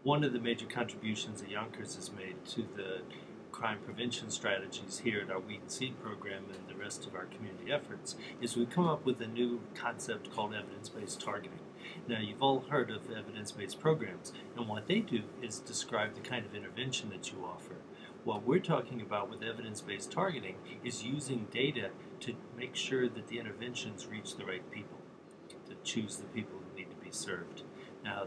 One of the major contributions that Yonkers has made to the crime prevention strategies here at our Weed and Seed program and the rest of our community efforts is we've come up with a new concept called evidence-based targeting. Now, you've all heard of evidence-based programs, and what they do is describe the kind of intervention that you offer. What we're talking about with evidence-based targeting is using data to make sure that the interventions reach the right people, to choose the people who need to be served. Now,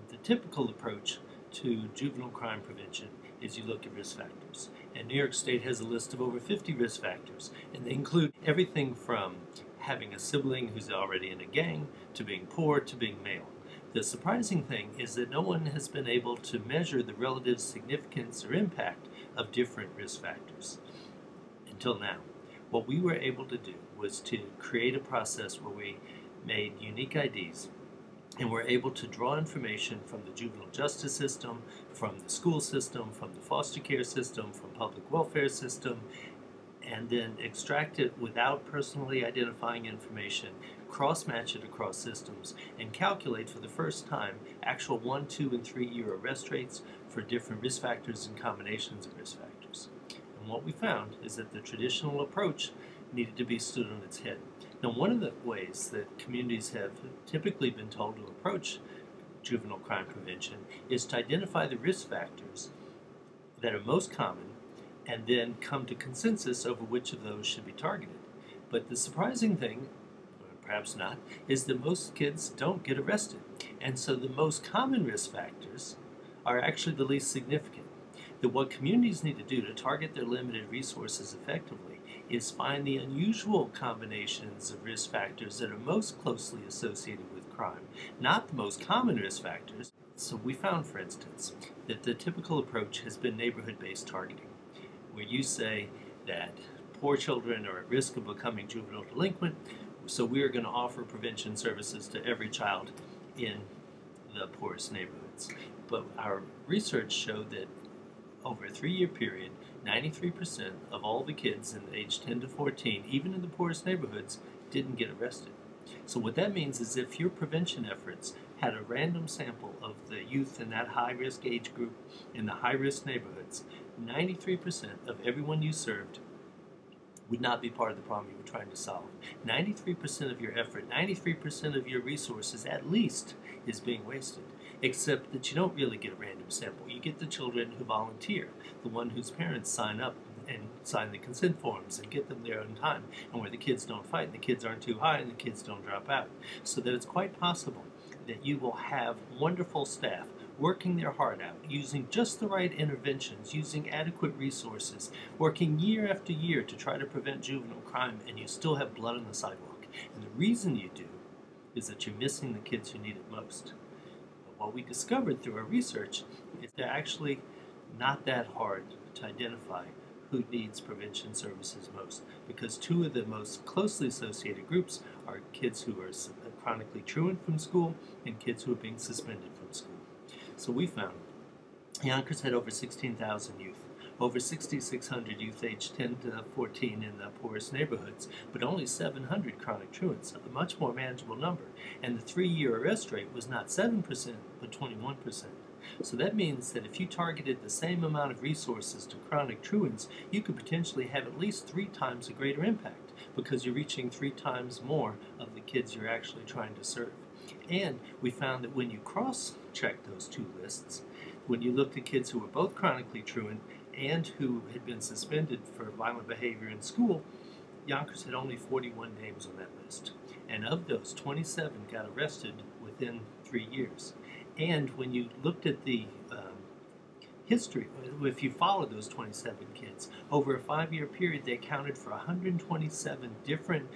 the typical approach to juvenile crime prevention is you look at risk factors. And New York State has a list of over 50 risk factors, and they include everything from having a sibling who's already in a gang, to being poor, to being male. The surprising thing is that no one has been able to measure the relative significance or impact of different risk factors until now. What we were able to do was to create a process where we made unique IDs, and we're able to draw information from the juvenile justice system, from the school system, from the foster care system, from public welfare system, and then extract it without personally identifying information, cross-match it across systems, and calculate for the first time actual 1, 2, and 3 year arrest rates for different risk factors and combinations of risk factors. And what we found is that the traditional approach needed to be stood on its head. Now, one of the ways that communities have typically been told to approach juvenile crime prevention is to identify the risk factors that are most common and then come to consensus over which of those should be targeted. But the surprising thing, or perhaps not, is that most kids don't get arrested. And so the most common risk factors are actually the least significant. That what communities need to do to target their limited resources effectively is find the unusual combinations of risk factors that are most closely associated with crime, not the most common risk factors. So we found, for instance, that the typical approach has been neighborhood-based targeting, where you say that poor children are at risk of becoming juvenile delinquent, so we are going to offer prevention services to every child in the poorest neighborhoods. But our research showed that over a 3-year period, 93% of all the kids in age 10 to 14, even in the poorest neighborhoods, didn't get arrested. So what that means is if your prevention efforts had a random sample of the youth in that high-risk age group in the high-risk neighborhoods, 93% of everyone you served would not be part of the problem you were trying to solve. 93% of your effort, 93% of your resources at least is being wasted. Except that you don't really get a random sample. You get the children who volunteer, the one whose parents sign up and sign the consent forms and get them there on time, and where the kids don't fight, and the kids aren't too high, and the kids don't drop out. So that it's quite possible that you will have wonderful staff working their heart out, using just the right interventions, using adequate resources, working year after year to try to prevent juvenile crime, and you still have blood on the sidewalk. And the reason you do is that you're missing the kids who need it most. What we discovered through our research is they're actually not that hard to identify who needs prevention services most, because two of the most closely associated groups are kids who are chronically truant from school and kids who are being suspended from school. So we found Yonkers had over 16,000 youth, over 6,600 youth aged 10 to 14 in the poorest neighborhoods, but only 700 chronic truants, a much more manageable number. And the 3-year arrest rate was not 7%, but 21%. So that means that if you targeted the same amount of resources to chronic truants, you could potentially have at least 3 times a greater impact, because you're reaching 3 times more of the kids you're actually trying to serve. And we found that when you cross-check those two lists, when you looked at kids who were both chronically truant and who had been suspended for violent behavior in school, Yonkers had only 41 names on that list. And of those, 27 got arrested within 3 years. And when you looked at the history, if you followed those 27 kids, over a 5-year period, they accounted for 127 different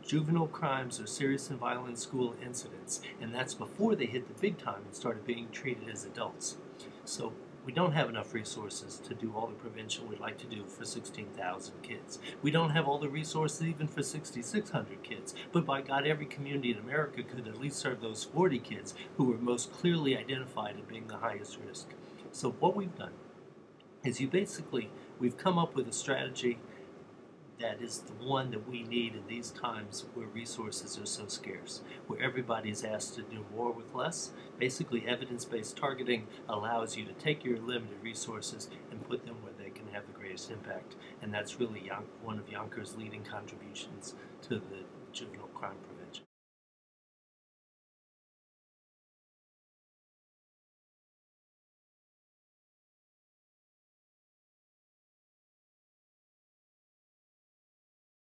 juvenile crimes or serious and violent school incidents. And that's before they hit the big time and started being treated as adults. So we don't have enough resources to do all the prevention we'd like to do for 16,000 kids. We don't have all the resources even for 6,600 kids. But by God, every community in America could at least serve those 40 kids who were most clearly identified as being the highest risk. So what we've done is we've come up with a strategy that is the one that we need in these times where resources are so scarce, where everybody is asked to do more with less. Basically, evidence-based targeting allows you to take your limited resources and put them where they can have the greatest impact. And that's really one of Yonkers' leading contributions to the juvenile crime prevention.